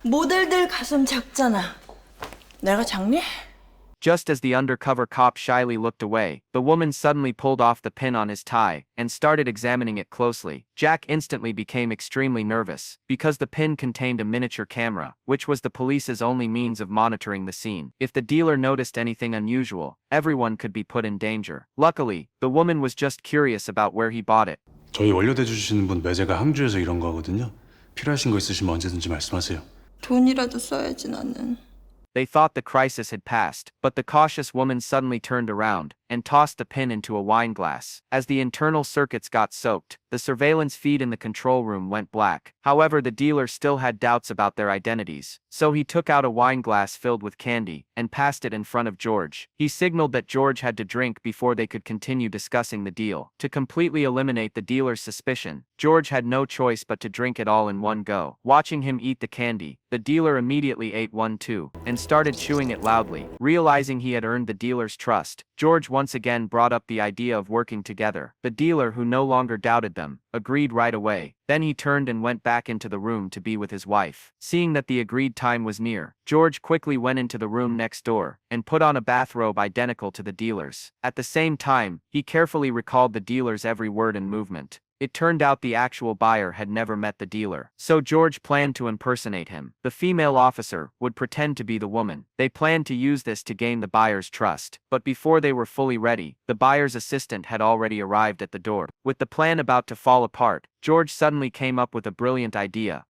모델들 가슴 작잖아. 내가 작니? Just as the undercover cop shyly looked away, the woman suddenly pulled off the pin on his tie and started examining it closely. Jack instantly became extremely nervous, because the pin contained a miniature camera, which was the police's only means of monitoring the scene. If the dealer noticed anything unusual, everyone could be put in danger. Luckily, the woman was just curious about where he bought it. 저희 원료대 주시는 분 매제가 항주에서 이런 거거든요. 필요하신 거 있으시면 언제든지 말씀하세요. 돈이라도 써야지 나는. They thought the crisis had passed, but the cautious woman suddenly turned around and tossed the pin into a wine glass. As the internal circuits got soaked, the surveillance feed in the control room went black. However, the dealer still had doubts about their identities, so he took out a wine glass filled with candy and passed it in front of George. He signaled that George had to drink before they could continue discussing the deal. To completely eliminate the dealer's suspicion, George had no choice but to drink it all in one go. Watching him eat the candy, the dealer immediately ate one too, and started chewing it loudly. Realizing he had earned the dealer's trust, George once again brought up the idea of working together. The dealer, who no longer doubted them, agreed right away. Then he turned and went back into the room to be with his wife. Seeing that the agreed time was near, George quickly went into the room next door and put on a bathrobe identical to the dealer's. At the same time, he carefully recalled the dealer's every word and movement. It turned out the actual buyer had never met the dealer, so George planned to impersonate him. The female officer would pretend to be the woman. They planned to use this to gain the buyer's trust, but before they were fully ready, the buyer's assistant had already arrived at the door. With the plan about to fall apart, George suddenly came up with a brilliant idea.